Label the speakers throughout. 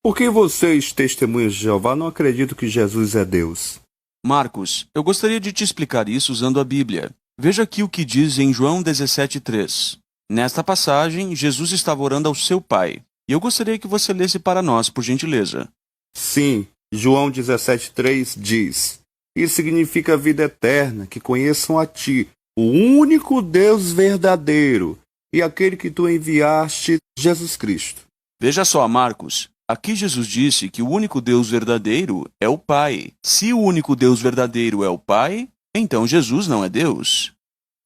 Speaker 1: Por que vocês, testemunhas de Jeová, não acreditam que Jesus é Deus?
Speaker 2: Marcos, eu gostaria de te explicar isso usando a Bíblia. Veja aqui o que diz em João 17:3. Nesta passagem, Jesus estava orando ao seu Pai. E eu gostaria que você lesse para nós, por gentileza.
Speaker 1: Sim, João 17,3 diz: Isso significa vida eterna, que conheçam a Ti, o único Deus verdadeiro, e aquele que Tu enviaste, Jesus Cristo.
Speaker 2: Veja só, Marcos. Aqui Jesus disse que o único Deus verdadeiro é o Pai. Se o único Deus verdadeiro é o Pai, então Jesus não é Deus.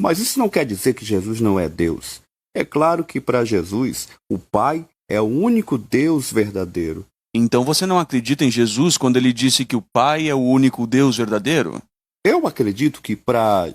Speaker 1: Mas isso não quer dizer que Jesus não é Deus. É claro que para Jesus, o Pai é o único Deus verdadeiro.
Speaker 2: Então você não acredita em Jesus quando ele disse que o Pai é o único Deus verdadeiro?
Speaker 1: Eu acredito que para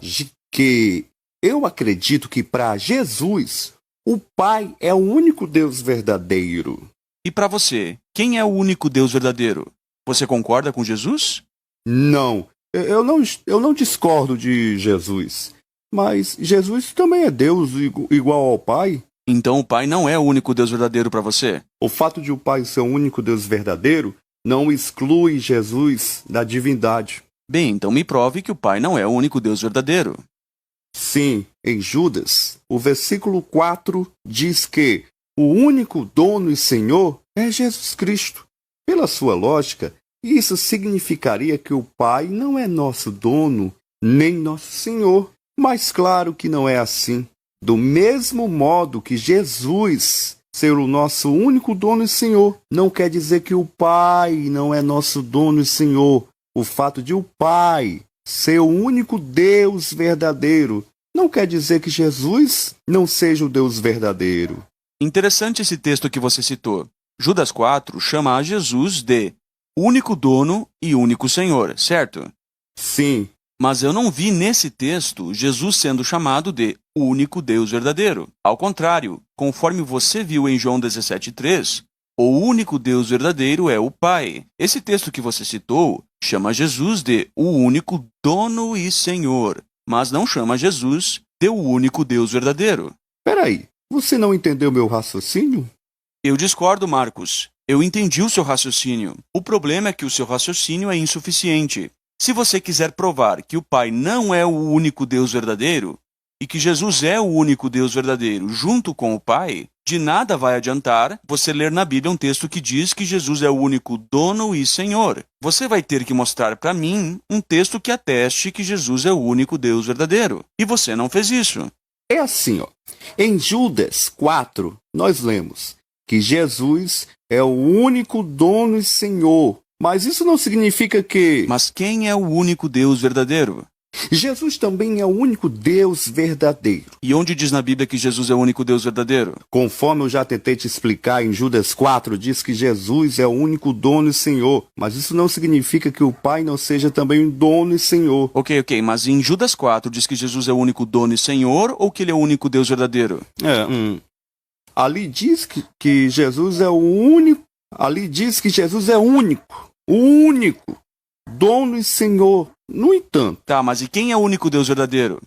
Speaker 1: Jesus, o Pai é o único Deus verdadeiro.
Speaker 2: E para você, quem é o único Deus verdadeiro? Você concorda com Jesus?
Speaker 1: Não, eu não discordo de Jesus. Mas Jesus também é Deus igual ao Pai.
Speaker 2: Então o Pai não é o único Deus verdadeiro para você?
Speaker 1: O fato de o Pai ser o único Deus verdadeiro não exclui Jesus da divindade.
Speaker 2: Bem, então me prove que o Pai não é o único Deus verdadeiro.
Speaker 1: Sim, em Judas, o versículo 4 diz que o único dono e Senhor é Jesus Cristo. Pela sua lógica, isso significaria que o Pai não é nosso dono, nem nosso Senhor. Mas claro que não é assim. Do mesmo modo que Jesus ser o nosso único dono e Senhor, não quer dizer que o Pai não é nosso dono e Senhor. O fato de o Pai ser o único Deus verdadeiro não quer dizer que Jesus não seja o Deus verdadeiro.
Speaker 2: Interessante esse texto que você citou. Judas 4 chama a Jesus de único dono e único Senhor, certo?
Speaker 1: Sim.
Speaker 2: Mas eu não vi nesse texto Jesus sendo chamado de único Deus verdadeiro. Ao contrário, conforme você viu em João 17:3, o único Deus verdadeiro é o Pai. Esse texto que você citou chama Jesus de o único dono e Senhor, mas não chama Jesus de o único Deus verdadeiro.
Speaker 1: Peraí, você não entendeu meu raciocínio?
Speaker 2: Eu discordo, Marcos. Eu entendi o seu raciocínio. O problema é que o seu raciocínio é insuficiente. Se você quiser provar que o Pai não é o único Deus verdadeiro e que Jesus é o único Deus verdadeiro junto com o Pai, de nada vai adiantar você ler na Bíblia um texto que diz que Jesus é o único dono e Senhor. Você vai ter que mostrar para mim um texto que ateste que Jesus é o único Deus verdadeiro. E você não fez isso.
Speaker 1: É assim, ó. Em Judas 4, nós lemos que Jesus é o único dono e Senhor. Mas isso não significa que...
Speaker 2: Mas quem é o único Deus verdadeiro?
Speaker 1: Jesus também é o único Deus verdadeiro.
Speaker 2: E onde diz na Bíblia que Jesus é o único Deus verdadeiro?
Speaker 1: Conforme eu já tentei te explicar, em Judas 4 diz que Jesus é o único dono e Senhor. Mas isso não significa que o Pai não seja também o dono e Senhor.
Speaker 2: Ok, mas em Judas 4 diz que Jesus é o único dono e Senhor ou que ele é o único Deus verdadeiro?
Speaker 1: Ali diz que Jesus é o único. Ali diz que Jesus é único. O único dono e Senhor. No entanto...
Speaker 2: Tá, mas e quem é o único Deus verdadeiro?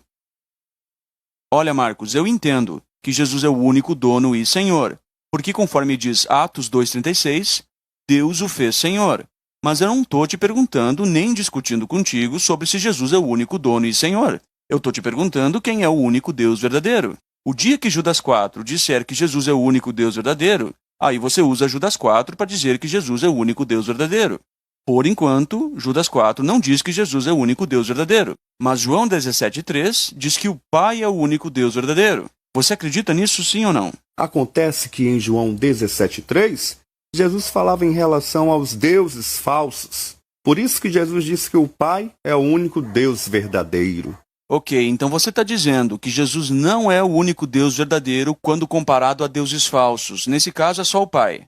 Speaker 2: Olha, Marcos, eu entendo que Jesus é o único dono e Senhor, porque conforme diz Atos 2,36, Deus o fez Senhor. Mas eu não estou te perguntando nem discutindo contigo sobre se Jesus é o único dono e Senhor. Eu estou te perguntando quem é o único Deus verdadeiro. O dia que Judas 4 disser que Jesus é o único Deus verdadeiro, aí você usa Judas 4 para dizer que Jesus é o único Deus verdadeiro. Por enquanto, Judas 4 não diz que Jesus é o único Deus verdadeiro, mas João 17,3 diz que o Pai é o único Deus verdadeiro. Você acredita nisso, sim ou não?
Speaker 1: Acontece que em João 17,3, Jesus falava em relação aos deuses falsos. Por isso que Jesus disse que o Pai é o único Deus verdadeiro.
Speaker 2: Ok, então você está dizendo que Jesus não é o único Deus verdadeiro quando comparado a deuses falsos. Nesse caso, é só o Pai.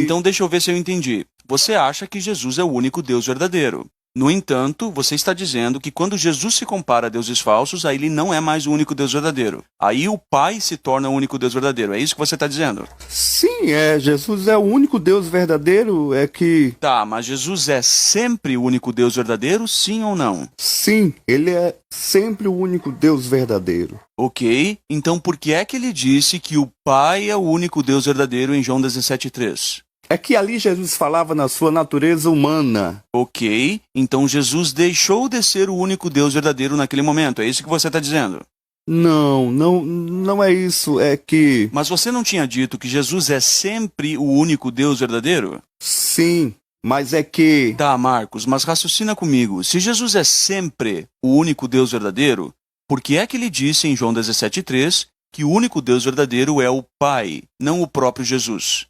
Speaker 2: Então deixa eu ver se eu entendi. Você acha que Jesus é o único Deus verdadeiro. No entanto, você está dizendo que quando Jesus se compara a deuses falsos, aí ele não é mais o único Deus verdadeiro. Aí o Pai se torna o único Deus verdadeiro. É isso que você está dizendo?
Speaker 1: Sim, Jesus é o único Deus verdadeiro, é que...
Speaker 2: Tá, mas Jesus é sempre o único Deus verdadeiro, sim ou não?
Speaker 1: Sim, ele é sempre o único Deus verdadeiro.
Speaker 2: Ok, então por que é que ele disse que o Pai é o único Deus verdadeiro em João 17,3?
Speaker 1: É que ali Jesus falava na sua natureza humana.
Speaker 2: Ok, então Jesus deixou de ser o único Deus verdadeiro naquele momento, é isso que você está dizendo?
Speaker 1: Não é isso, é que...
Speaker 2: Mas você não tinha dito que Jesus é sempre o único Deus verdadeiro?
Speaker 1: Sim, mas é que...
Speaker 2: Tá, Marcos, mas raciocina comigo. Se Jesus é sempre o único Deus verdadeiro, por que é que ele disse em João 17,3 que o único Deus verdadeiro é o Pai, não o próprio Jesus?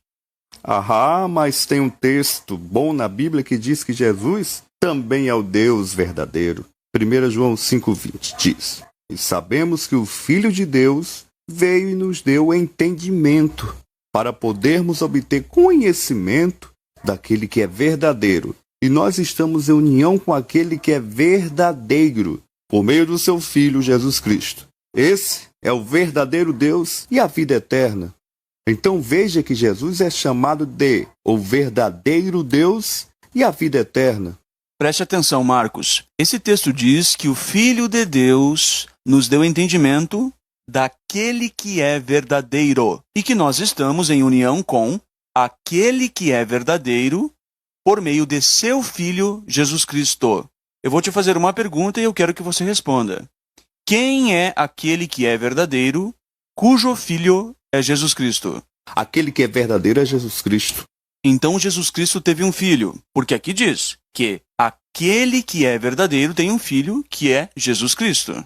Speaker 1: Mas tem um texto bom na Bíblia que diz que Jesus também é o Deus verdadeiro. 1 João 5,20 diz: E sabemos que o Filho de Deus veio e nos deu entendimento para podermos obter conhecimento daquele que é verdadeiro. E nós estamos em união com aquele que é verdadeiro, por meio do seu Filho Jesus Cristo. Esse é o verdadeiro Deus e a vida eterna. Então veja que Jesus é chamado de o verdadeiro Deus e a vida eterna.
Speaker 2: Preste atenção, Marcos. Esse texto diz que o Filho de Deus nos deu entendimento daquele que é verdadeiro e que nós estamos em união com aquele que é verdadeiro por meio de seu Filho Jesus Cristo. Eu vou te fazer uma pergunta e eu quero que você responda. Quem é aquele que é verdadeiro, cujo Filho é Jesus Cristo?
Speaker 1: Aquele que é verdadeiro é Jesus Cristo.
Speaker 2: Então Jesus Cristo teve um filho, porque aqui diz que aquele que é verdadeiro tem um filho que é Jesus Cristo.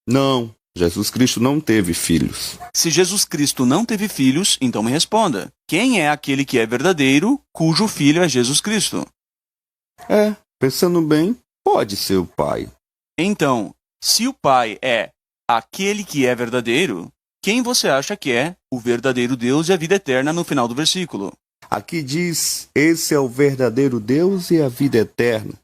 Speaker 1: Não, Jesus Cristo não teve filhos.
Speaker 2: Se Jesus Cristo não teve filhos, então me responda. Quem é aquele que é verdadeiro, cujo filho é Jesus Cristo?
Speaker 1: Pensando bem, pode ser o Pai.
Speaker 2: Então, se o Pai é aquele que é verdadeiro, quem você acha que é o verdadeiro Deus e a vida eterna no final do versículo?
Speaker 1: Aqui diz, esse é o verdadeiro Deus e a vida eterna.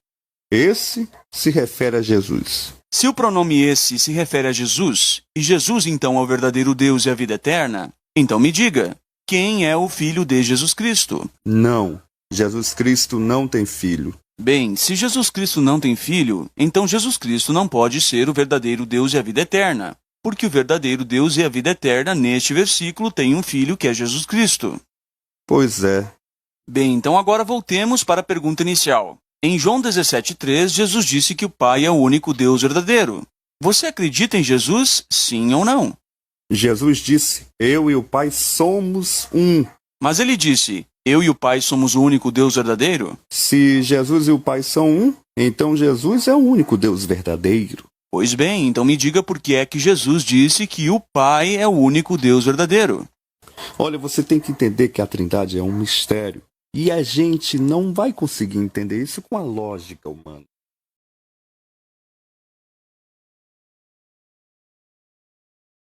Speaker 1: Esse se refere a Jesus.
Speaker 2: Se o pronome esse se refere a Jesus, e Jesus então é o verdadeiro Deus e a vida eterna, então me diga, quem é o filho de Jesus Cristo?
Speaker 1: Não, Jesus Cristo não tem filho.
Speaker 2: Bem, se Jesus Cristo não tem filho, então Jesus Cristo não pode ser o verdadeiro Deus e a vida eterna, porque o verdadeiro Deus e a vida eterna, neste versículo, tem um filho que é Jesus Cristo.
Speaker 1: Pois é.
Speaker 2: Bem, então agora voltemos para a pergunta inicial. Em João 17,3, Jesus disse que o Pai é o único Deus verdadeiro. Você acredita em Jesus, sim ou não?
Speaker 1: Jesus disse, eu e o Pai somos um.
Speaker 2: Mas ele disse, eu e o Pai somos o único Deus verdadeiro?
Speaker 1: Se Jesus e o Pai são um, então Jesus é o único Deus verdadeiro.
Speaker 2: Pois bem, então me diga por que é que Jesus disse que o Pai é o único Deus verdadeiro.
Speaker 1: Olha, você tem que entender que a Trindade é um mistério. E a gente não vai conseguir entender isso com a lógica humana.